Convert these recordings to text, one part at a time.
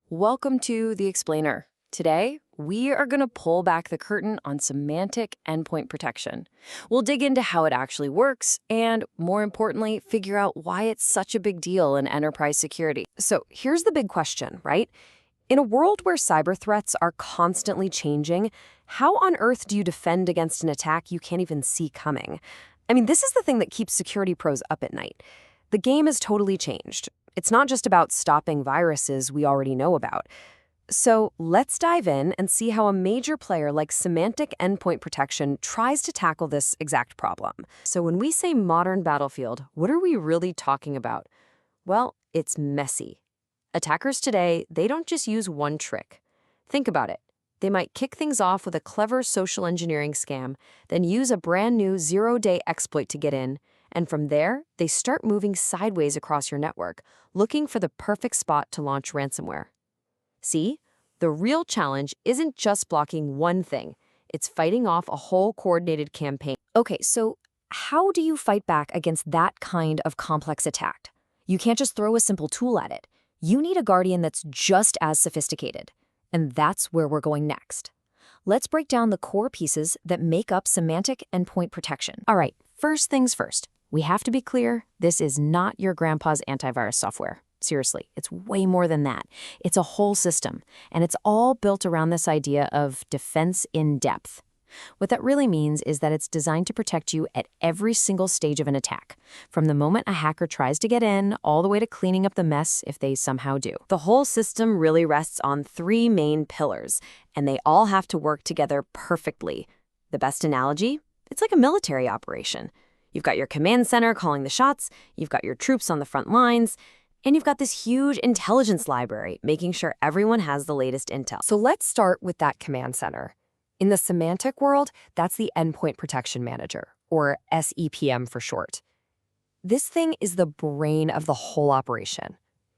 Welcome to The Explainer. Today, we are going to pull back the curtain on Symantec Endpoint Protection. We'll dig into how it actually works and, more importantly, figure out why it's such a big deal in enterprise security. So here's the big question, right? In a world where cyber threats are constantly changing, how on earth do you defend against an attack you can't even see coming? I mean, this is the thing that keeps security pros up at night. The game has totally changed. It's not just about stopping viruses we already know about. So let's dive in and see how a major player like Symantec Endpoint Protection tries to tackle this exact problem. So when we say modern battlefield, what are we really talking about? Well, it's messy. Attackers today, they don't just use one trick. Think about it. They might kick things off with a clever social engineering scam, then use a brand new zero-day exploit to get in, and from there, they start moving sideways across your network, looking for the perfect spot to launch ransomware. See, the real challenge isn't just blocking one thing. It's fighting off a whole coordinated campaign. Okay, so how do you fight back against that kind of complex attack? You can't just throw a simple tool at it. You need a guardian that's just as sophisticated. And that's where we're going next. Let's break down the core pieces that make up Symantec Endpoint Protection. All right, first things first. We have to be clear, this is not your grandpa's antivirus software. Seriously, it's way more than that. It's a whole system, and it's all built around this idea of defense in depth. What that really means is that it's designed to protect you at every single stage of an attack, from the moment a hacker tries to get in, all the way to cleaning up the mess if they somehow do. The whole system really rests on three main pillars, and they all have to work together perfectly. The best analogy? It's like a military operation. You've got your command center calling the shots, you've got your troops on the front lines, and you've got this huge intelligence library making sure everyone has the latest intel. So let's start with that command center. In the Symantec world, that's the Endpoint Protection Manager, or SEPM for short. This thing is the brain of the whole operation.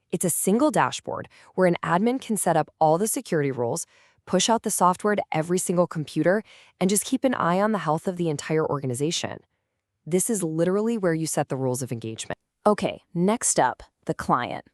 It's a single dashboard where an admin can set up all the security rules, push out the software to every single computer, and just keep an eye on the health of the entire organization. This is literally where you set the rules of engagement. Okay, next up, the client.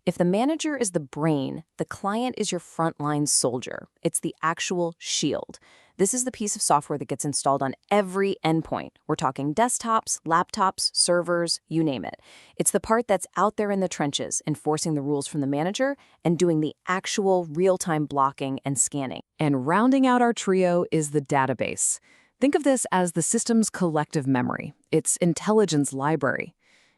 If the manager is the brain, the client is your frontline soldier. It's the actual shield. This is the piece of software that gets installed on every endpoint. We're talking desktops, laptops, servers, you name it. It's the part that's out there in the trenches, enforcing the rules from the manager and doing the actual real-time blocking and scanning. And rounding out our trio is the database. Think of this as the system's collective memory, its intelligence library.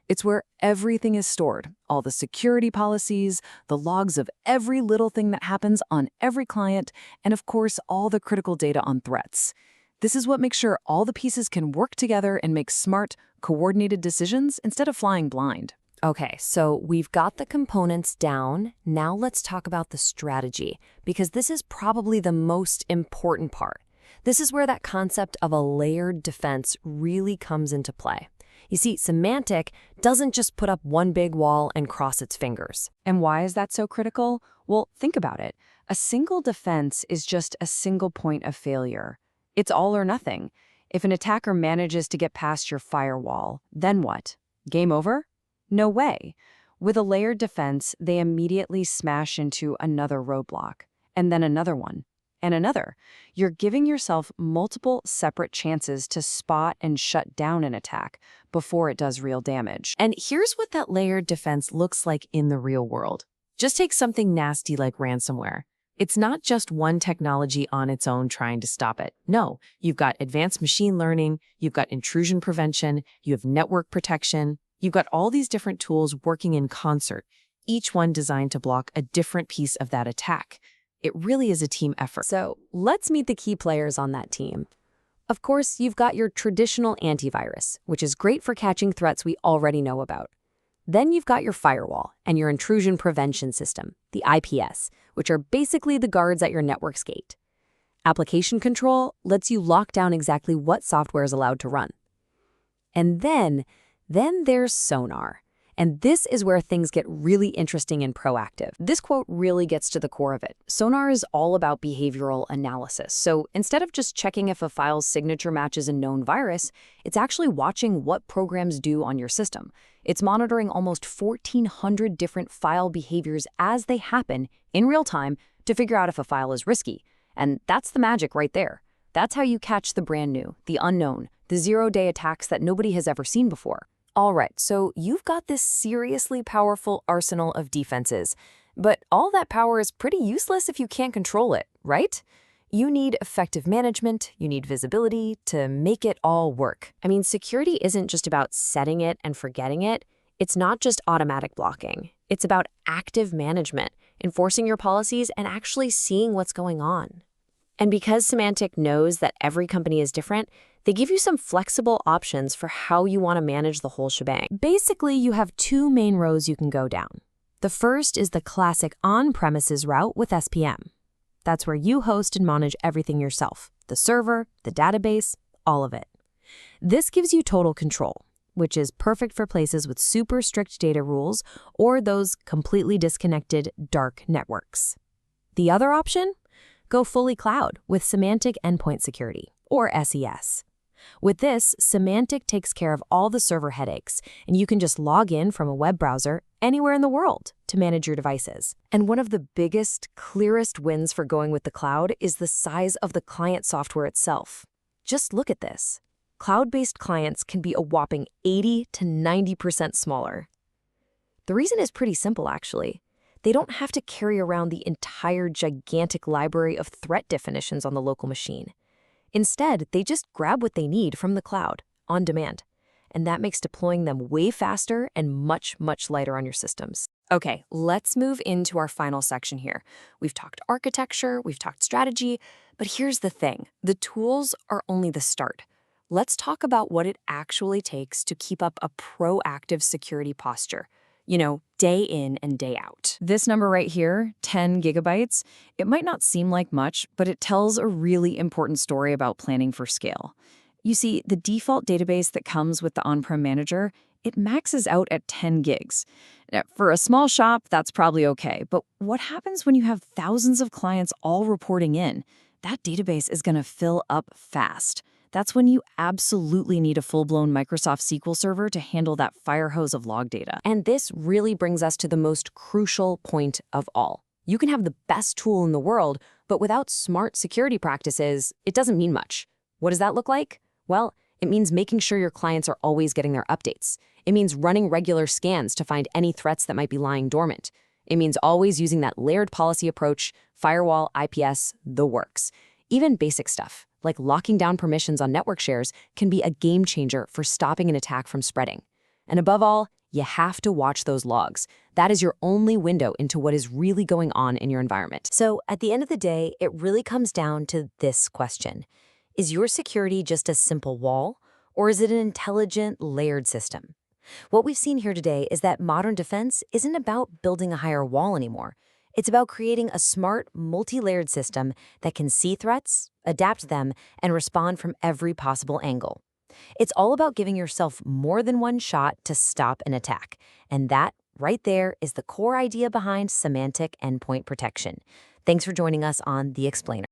It's where everything is stored, all the security policies, the logs of every little thing that happens on every client, and of course, all the critical data on threats. This is what makes sure all the pieces can work together and make smart, coordinated decisions instead of flying blind. Okay, so we've got the components down. Now let's talk about the strategy, because this is probably the most important part. This is where that concept of a layered defense really comes into play. You see, Symantec doesn't just put up one big wall and cross its fingers. And why is that so critical? Well, think about it. A single defense is just a single point of failure. It's all or nothing. If an attacker manages to get past your firewall, then what? Game over? No way. With a layered defense, they immediately smash into another roadblock, and then another one. And another. You're giving yourself multiple separate chances to spot and shut down an attack before it does real damage. And here's what that layered defense looks like in the real world. Just take something nasty like ransomware. It's not just one technology on its own trying to stop it. No, you've got advanced machine learning, you've got intrusion prevention, you have network protection, you've got all these different tools working in concert, each one designed to block a different piece of that attack. It really is a team effort. So let's meet the key players on that team. Of course, you've got your traditional antivirus, which is great for catching threats we already know about. Then you've got your firewall and your intrusion prevention system, the IPS, which are basically the guards at your network's gate. Application control lets you lock down exactly what software is allowed to run. And then there's sonar. And this is where things get really interesting and proactive. This quote really gets to the core of it. Sonar is all about behavioral analysis. So instead of just checking if a file's signature matches a known virus, it's actually watching what programs do on your system. It's monitoring almost 1,400 different file behaviors as they happen in real time to figure out if a file is risky. And that's the magic right there. That's how you catch the brand new, the unknown, the zero-day attacks that nobody has ever seen before. All right, so you've got this seriously powerful arsenal of defenses, but all that power is pretty useless if you can't control it, right? You need effective management, you need visibility to make it all work. I mean, security isn't just about setting it and forgetting it. It's not just automatic blocking. It's about active management, enforcing your policies, and actually seeing what's going on. And because Symantec knows that every company is different, they give you some flexible options for how you want to manage the whole shebang. Basically, you have two main rows you can go down. The first is the classic on-premises route with SPM. That's where you host and manage everything yourself, the server, the database, all of it. This gives you total control, which is perfect for places with super strict data rules or those completely disconnected dark networks. The other option? Go fully cloud with Symantec Endpoint Security, or SES. With this, Symantec takes care of all the server headaches, and you can just log in from a web browser anywhere in the world to manage your devices. And one of the biggest, clearest wins for going with the cloud is the size of the client software itself. Just look at this. Cloud-based clients can be a whopping 80 to 90% smaller. The reason is pretty simple, actually. They don't have to carry around the entire gigantic library of threat definitions on the local machine. Instead, they just grab what they need from the cloud, on demand. And that makes deploying them way faster and much, much lighter on your systems. Okay, let's move into our final section here. We've talked architecture, we've talked strategy, but here's the thing. The tools are only the start. Let's talk about what it actually takes to keep up a proactive security posture. You know, day in and day out. This number right here, 10 gigabytes, it might not seem like much, but it tells a really important story about planning for scale. You see, the default database that comes with the on-prem manager, it maxes out at 10 gigs. Now, for a small shop, that's probably okay, but what happens when you have thousands of clients all reporting in? That database is going to fill up fast. That's when you absolutely need a full-blown Microsoft SQL Server to handle that fire hose of log data. And this really brings us to the most crucial point of all. You can have the best tool in the world, but without smart security practices, it doesn't mean much. What does that look like? Well, it means making sure your clients are always getting their updates. It means running regular scans to find any threats that might be lying dormant. It means always using that layered policy approach, firewall, IPS, the works. Even basic stuff, like locking down permissions on network shares, can be a game changer for stopping an attack from spreading. And above all, you have to watch those logs. That is your only window into what is really going on in your environment. So at the end of the day, it really comes down to this question. Is your security just a simple wall, or is it an intelligent, layered system? What we've seen here today is that modern defense isn't about building a higher wall anymore. It's about creating a smart, multi-layered system that can see threats, adapt them, and respond from every possible angle. It's all about giving yourself more than one shot to stop an attack. And that, right there, is the core idea behind Symantec Endpoint Protection. Thanks for joining us on The Explainer.